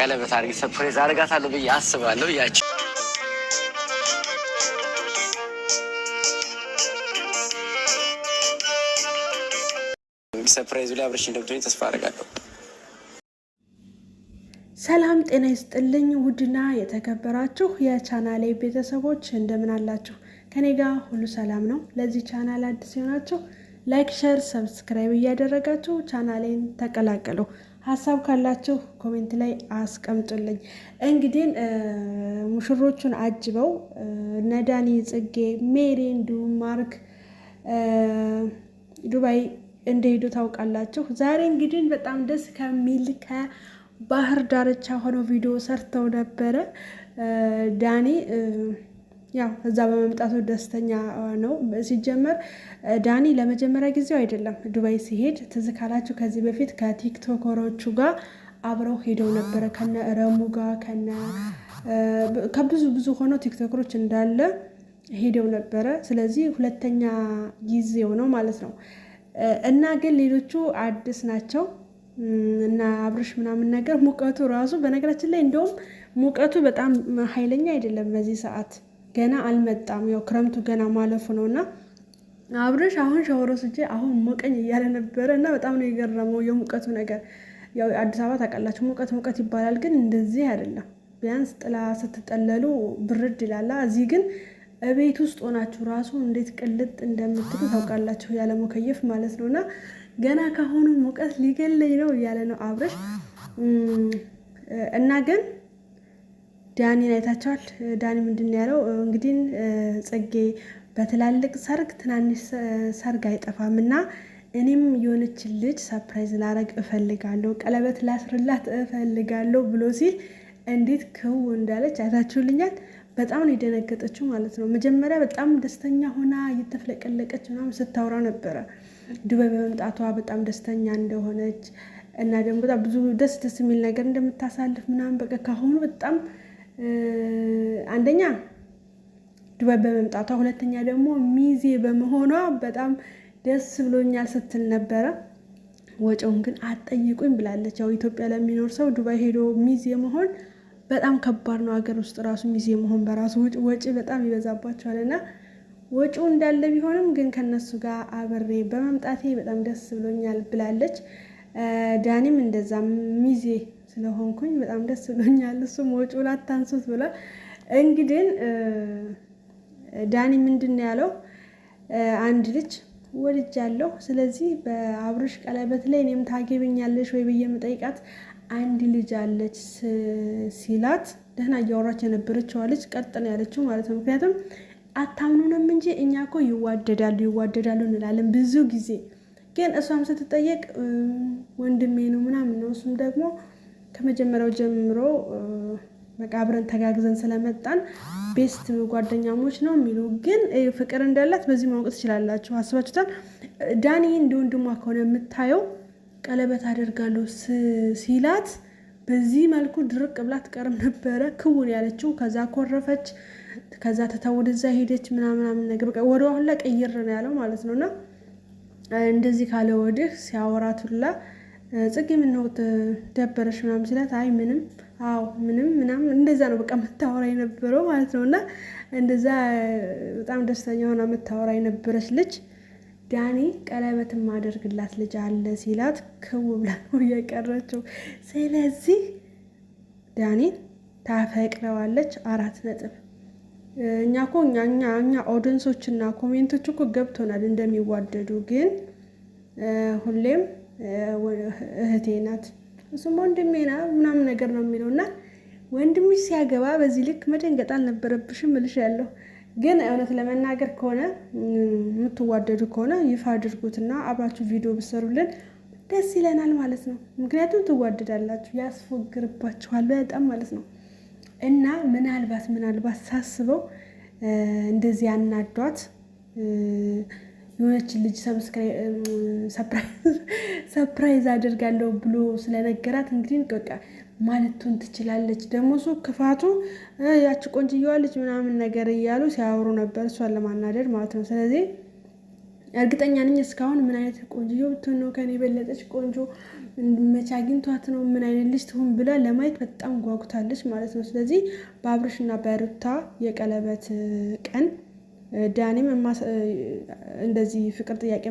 ቀለበት አድርጌ ሰርፕራይዝ አደርጋታለሁ ብዬ አስባለሁ። ያቺ ሰርፕራይዙ ላይ አብረሽ እንደምትሆኝ ተስፋ አደርጋለሁ። ሰላም ጤና ይስጥልኝ። ውድና የተከበራችሁ የቻናሌ ቤተሰቦች እንደምን አላችሁ? ከኔ ጋር ሁሉ ሰላም ነው። ለዚህ ቻናል አዲስ የሆናችሁ ላይክ፣ ሸር፣ ሰብስክራይብ እያደረጋችሁ ቻናሌን ተቀላቀሉ። ሀሳብ ካላችሁ ኮሜንት ላይ አስቀምጡልኝ። እንግዲህ ሙሽሮቹን አጅበው ነዳኒ፣ ጽጌ፣ ሜሪ እንዲሁም ማርክ ዱባይ እንደሄዱ ታውቃላችሁ። ዛሬ እንግዲህ በጣም ደስ ከሚል ከባህር ዳርቻ ሆነው ቪዲዮ ሰርተው ነበረ። ዳኒ ያው እዛ በመምጣቱ ደስተኛ ነው። ሲጀመር ዳኒ ለመጀመሪያ ጊዜው አይደለም ዱባይ ሲሄድ። ትዝ ካላችሁ ከዚህ በፊት ከቲክቶከሮቹ ጋር አብረው ሄደው ነበረ ከነ ረሙ ጋር ከብዙ ሆነው ቲክቶከሮች እንዳለ ሄደው ነበረ። ስለዚህ ሁለተኛ ጊዜው ነው ማለት ነው። እና ግን ሌሎቹ አዲስ ናቸው እና አብርሽ ምናምን ነገር ሙቀቱ ራሱ በነገራችን ላይ እንደውም ሙቀቱ በጣም ኃይለኛ አይደለም በዚህ ሰዓት ገና አልመጣም። ያው ክረምቱ ገና ማለፉ ነውና አብርሽ አሁን ሻወር ወስጄ አሁን ሞቀኝ እያለ ነበረ እና በጣም ነው የገረመው የሙቀቱ ነገር። ያው አዲስ አበባ ታውቃላችሁ ሙቀት ይባላል፣ ግን እንደዚህ አይደለም። ቢያንስ ጥላ ስትጠለሉ ብርድ ይላል። እዚህ ግን ቤት ውስጥ ሆናችሁ ራሱ እንዴት ቅልጥ እንደምትሉ ታውቃላችሁ፣ ያለ ሙከየፍ ማለት ነውና ገና ካሁኑ ሙቀት ሊገለኝ ነው እያለ ነው አብርሽ። እና ግን ዳኒን አይታቸዋል። ዳኒ ምንድን ያለው እንግዲህ ጽጌ በትላልቅ ሰርግ ትናንሽ ሰርግ አይጠፋም እና እኔም የሆነች ልጅ ሰርፕራይዝ ላረግ እፈልጋለሁ፣ ቀለበት ላስርላት እፈልጋለሁ ብሎ ሲል እንዴት ክው እንዳለች አይታችሁልኛል። በጣም ነው የደነገጠችው ማለት ነው። መጀመሪያ በጣም ደስተኛ ሆና እየተፍለቀለቀች ምናምን ስታወራ ነበረ ዱባይ በመምጣቷ በጣም ደስተኛ እንደሆነች እና ደግሞ በጣም ብዙ ደስ የሚል ነገር እንደምታሳልፍ ምናምን በቃ ካሁኑ በጣም አንደኛ ዱባይ በመምጣቷ፣ ሁለተኛ ደግሞ ሚዜ በመሆኗ በጣም ደስ ብሎኛል ስትል ነበረ። ወጪውን ግን አትጠይቁኝ ብላለች። ያው ኢትዮጵያ ለሚኖር ሰው ዱባይ ሄዶ ሚዜ መሆን በጣም ከባድ ነው። ሀገር ውስጥ ራሱ ሚዜ መሆን በራሱ ወጪ በጣም ይበዛባቸዋል እና ወጪው እንዳለ ቢሆንም ግን ከነሱ ጋር አብሬ በመምጣቴ በጣም ደስ ብሎኛል ብላለች። ዳኒም እንደዛ ሚዜ ስለሆንኩኝ በጣም ደስ ብሎኛል፣ እሱም ወጪውን አታንሱት ብሏል። እንግዲህ ዳኒ ምንድን ነው ያለው? አንድ ልጅ ወልጃለሁ፣ ስለዚህ በአብርሽ ቀለበት ላይ እኔም ታገቢኛለሽ ወይ ብዬ የምጠይቃት አንድ ልጅ አለች ሲላት ደህና እያወራች የነበረችዋ ልጅ ቀጥ ነው ያለችው ማለት ነው። ምክንያቱም አታምኑንም እንጂ እኛ እኮ ይዋደዳሉ እንላለን ብዙ ጊዜ፣ ግን እሷም ስትጠየቅ ወንድሜ ነው ምናምን ነው። እሱም ደግሞ ከመጀመሪያው ጀምሮ በቃ አብረን ተጋግዘን ስለመጣን ቤስት ጓደኛሞች ነው የሚሉ፣ ግን ፍቅር እንዳላት በዚህ ማወቅ ትችላላችሁ። አስባችሁታል? ዳኒ እንደ ወንድሟ ከሆነ የምታየው ቀለበት አደርጋለሁ ሲላት በዚህ መልኩ ድርቅ ብላ ትቀርም ነበረ። ክውን ያለችው ከዛ ኮረፈች፣ ከዛ ተታወደዛ ሄደች ምናምን ነገር በቃ ወደ አሁን ላይ ቀይር ነው ያለው ማለት ነውና እንደዚህ ካለ ወዲህ ሲያወራቱላ ጽጌ ምን ነው ደበረሽ ምናምን ሲላት አይ ምንም ምንም ምናምን እንደዛ ነው በቃ የምታወራ የነበረው ማለት ነውና እንደዛ በጣም ደስተኛ ሆና የምታወራ የነበረች ልጅ ዳኒ ቀለበት ማደርግላት ልጅ አለ ሲላት ክው ብላ ነው እየቀረችው። ስለዚህ ዳኒ ታፈቅረዋለች 4 ነጥብ። እኛ እኮ እኛ ኦዲየንሶችና ኮሜንቶች እኮ ገብቶናል እንደሚዋደዱ፣ ግን ሁሌም እህቴ ናት እሱም ወንድሜ ናት ምናምን ነገር ነው የሚለውና ወንድምሽ ሲያገባ በዚህ ልክ መደንገጥ አልነበረብሽም እልሻለሁ። ግን እውነት ለመናገር ከሆነ የምትዋደዱ ከሆነ ይፋ አድርጉትና አብራችሁ ቪዲዮ ብሰሩልን ደስ ይለናል ማለት ነው። ምክንያቱም ትዋደዳላችሁ፣ ያስፎግርባችኋል በጣም ማለት ነው። እና ምናልባት ሳስበው እንደዚህ ያናዷት የሆነች ልጅ ሰፕራይዝ አድርጋለሁ ብሎ ስለነገራት እንግዲህ በቃ ማለቱን ትችላለች። ደግሞ እሱ ክፋቱ ያቺ ቆንጅየዋ ልጅ ምናምን ነገር እያሉ ሲያወሩ ነበር እሷን ለማናደድ ማለት ነው። ስለዚህ እርግጠኛ ነኝ እስካሁን ምን አይነት ቆንጆ ብትሆን ነው ከኔ የበለጠች ቆንጆ መቼ አግኝቷት ነው ምን አይነት ልጅ ትሆን ብላ ለማየት በጣም ጓጉታለች ማለት ነው። ስለዚህ በአብርሽና በሩታ የቀለበት ቀን ዳኒም እንደዚህ ፍቅር ጥያቄ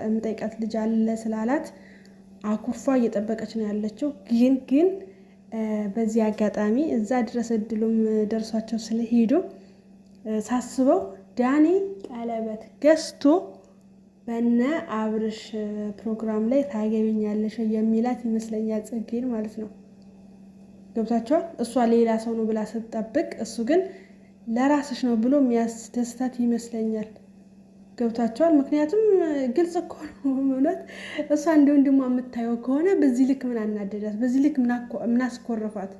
የምጠይቃት ልጅ አለ ስላላት አኩርፋ እየጠበቀች ነው ያለችው። ግን በዚህ አጋጣሚ እዛ ድረስ እድሉም ደርሷቸው ስለሄዱ ሳስበው ዳኒ ቀለበት ገዝቶ በነ አብርሽ ፕሮግራም ላይ ታገቢኛለሽ የሚላት ይመስለኛል ጽጌን ማለት ነው። ገብታችኋል? እሷ ሌላ ሰው ነው ብላ ስትጠብቅ እሱ ግን ለራስሽ ነው ብሎ የሚያስደስታት ይመስለኛል። ገብታችኋል? ምክንያቱም ግልጽ እኮ ነው እውነት። እሷ እንደ ወንድሟ የምታየው ከሆነ በዚህ ልክ ምን አናደዳት? በዚህ ልክ ምን አስኮረፋት?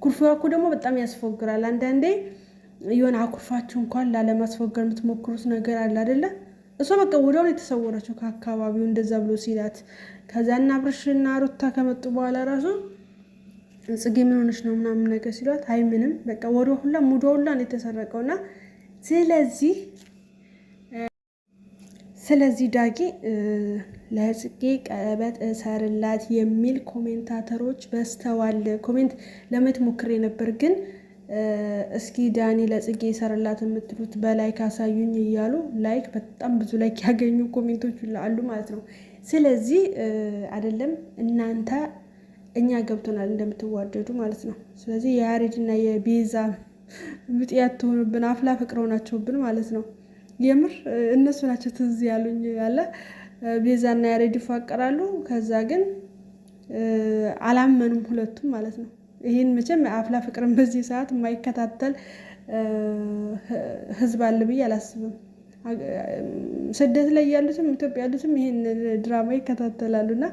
ኩርፊዋ እኮ ደግሞ በጣም ያስፎግራል። አንዳንዴ የሆነ አኩርፋችሁ እንኳን ላለማስፎገር የምትሞክሩት ነገር አለ አይደለ? እሷ በቃ ወዲያውኑ የተሰወረችው ከአካባቢው እንደዛ ብሎ ሲላት፣ ከዛና አብርሽና ሩታ ከመጡ በኋላ ራሱ ጽጌ ምን ሆነች ነው ምናምን ነገር ሲሏት፣ አይ ምንም በቃ ወዲያው ሁላ ሙዷ ሁላ ነው የተሰረቀውና ስለዚህ ዳጊ ለጽጌ ቀለበት እሰርላት የሚል ኮሜንታተሮች በስተዋል። ኮሜንት ለማየት ሞክሬ ነበር ግን እስኪ ዳኒ ለጽጌ እሰርላት የምትሉት በላይክ አሳዩኝ እያሉ ላይክ በጣም ብዙ ላይክ ያገኙ ኮሜንቶች አሉ ማለት ነው። ስለዚህ አይደለም እናንተ እኛ ገብቶናል እንደምትዋደዱ ማለት ነው። ስለዚህ የያሬድና የቤዛ ብጤያት ትሆኑብን አፍላ ፍቅር ሆናቸውብን ማለት ነው። የምር እነሱ ናቸው ትዝ ያሉኝ ያለ ቤዛና ያሬድ ይፋቀራሉ። ከዛ ግን አላመኑም ሁለቱም ማለት ነው። ይሄን መቼም አፍላ ፍቅርን በዚህ ሰዓት የማይከታተል ህዝብ አለ ብዬ አላስብም። ስደት ላይ ያሉትም ኢትዮጵያ ያሉትም ይሄን ድራማ ይከታተላሉና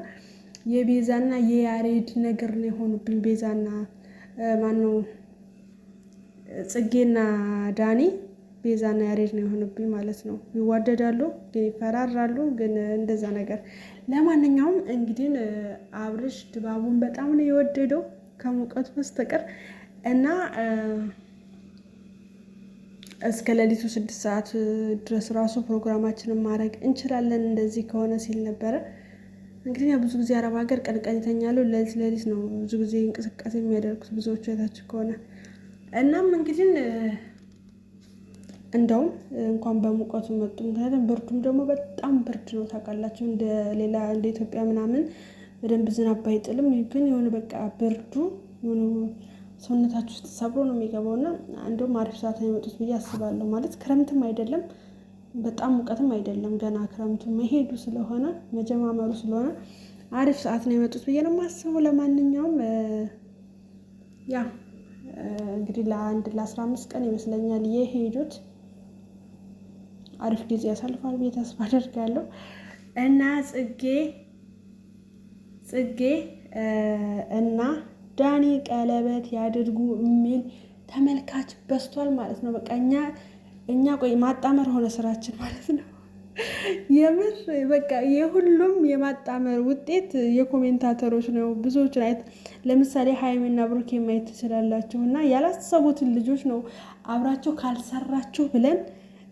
የቤዛና የያሬድ ነገር ነው የሆኑብን። ቤዛና ማነው ጽጌና ዳኒ ቤዛና ያሬድ ነው የሆኑብኝ ማለት ነው። ይዋደዳሉ ግን ይፈራራሉ፣ ግን እንደዛ ነገር። ለማንኛውም እንግዲህ አብርሽ ድባቡን በጣም ነው የወደደው ከሙቀቱ በስተቀር እና እስከ ሌሊቱ 6 ሰዓት ድረስ ራሱ ፕሮግራማችንን ማድረግ እንችላለን እንደዚህ ከሆነ ሲል ነበረ። እንግዲህ ብዙ ጊዜ አረብ ሀገር ቀን ቀን ይተኛሉ፣ ሌሊት ነው ብዙ ጊዜ እንቅስቃሴ የሚያደርጉት ብዙዎቹ አይታችሁ ከሆነ። እናም እንግዲህ እንደውም እንኳን በሙቀቱ መጡ። ምክንያቱም ብርዱም ደግሞ በጣም ብርድ ነው ታውቃላችሁ። እንደ ኢትዮጵያ ምናምን በደንብ ዝናብ አይጥልም፣ ግን የሆነ በቃ ብርዱ የሆነ ሰውነታችሁ ውስጥ ሰብሮ ነው የሚገባውና እንደውም አሪፍ ሰዓት ነው የመጡት ብዬ አስባለሁ። ማለት ክረምትም አይደለም በጣም ሙቀትም አይደለም፣ ገና ክረምቱ መሄዱ ስለሆነ መጀማመሩ ስለሆነ አሪፍ ሰዓት ነው የመጡት ብዬ ነው የማስበው። ለማንኛውም ያ እንግዲህ ለ15 ቀን ይመስለኛል የሄዱት። አሪፍ ጊዜ ያሳልፋል ብዬ ተስፋ አደርጋለሁ። እና ጽጌ እና ዳኒ ቀለበት ያድርጉ የሚል ተመልካች በስቷል ማለት ነው። በቃ እኛ ቆይ ማጣመር ሆነ ስራችን ማለት ነው። የምር በቃ የሁሉም የማጣመር ውጤት የኮሜንታተሮች ነው። ብዙዎችን ለምሳሌ ሀይሚና ብሩኬ ማየት ትችላላችሁ። እና ያላሰቡትን ልጆች ነው አብራቸው ካልሰራችሁ ብለን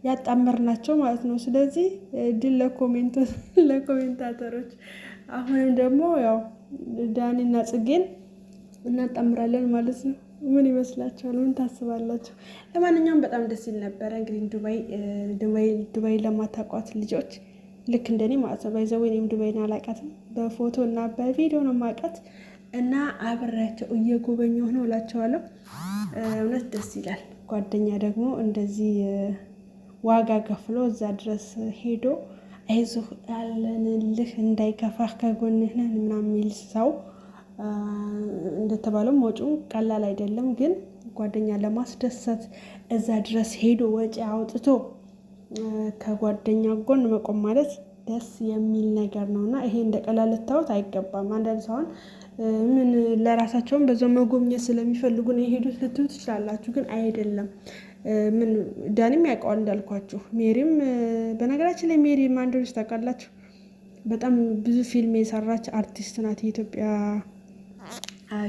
ያጣመርናቸው ማለት ነው። ስለዚህ ድል ለኮሜንታተሮች። አሁንም ደግሞ ያው ዳኒና ጽጌን እናጣምራለን ማለት ነው። ምን ይመስላችኋል? ምን ታስባላችሁ? ለማንኛውም በጣም ደስ ይል ነበረ። እንግዲህ ዱባይ ለማታውቋት ልጆች ልክ እንደኔ ማለት ነው ባይዘው እኔም ዱባይን አላውቃትም፣ በፎቶ እና በቪዲዮ ነው የማውቃት እና አብሬያቸው እየጎበኘሁ ነው እላቸዋለሁ። እውነት ደስ ይላል። ጓደኛ ደግሞ እንደዚህ ዋጋ ከፍሎ እዛ ድረስ ሄዶ አይዞህ ያለንልህ እንዳይከፋህ ከጎንህ ነን ምናምን የሚል ሰው እንደተባለው ወጪው ቀላል አይደለም። ግን ጓደኛ ለማስደሰት እዛ ድረስ ሄዶ ወጪ አውጥቶ ከጓደኛ ጎን መቆም ማለት ደስ የሚል ነገር ነው እና ይሄ እንደ ቀላል ልታዩት አይገባም። አንዳንድ ሰውን ምን ለራሳቸውን በዛው መጎብኘት ስለሚፈልጉ ነው የሄዱት ልትሉ ትችላላችሁ፣ ግን አይደለም። ምን ዳኒም ያውቀዋል እንዳልኳችሁ፣ ሜሪም በነገራችን ላይ ሜሪ ማን እንደሆነች ታውቃላችሁ? በጣም ብዙ ፊልም የሰራች አርቲስት ናት። የኢትዮጵያ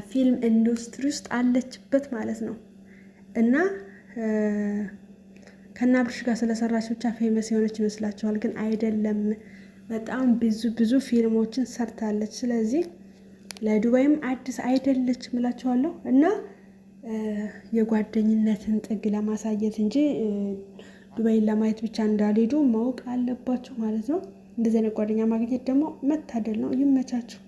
ፊልም ኢንዱስትሪ ውስጥ አለችበት ማለት ነው እና ከአብርሽ ጋር ስለሰራች ብቻ ፌመስ የሆነች ይመስላችኋል? ግን አይደለም። በጣም ብዙ ፊልሞችን ሰርታለች። ስለዚህ ለዱባይም አዲስ አይደለችም እላችኋለሁ። እና የጓደኝነትን ጥግ ለማሳየት እንጂ ዱባይን ለማየት ብቻ እንዳልሄዱ ማወቅ አለባችሁ ማለት ነው። እንደዚህ አይነት ጓደኛ ማግኘት ደግሞ መታደል ነው። ይመቻችሁ።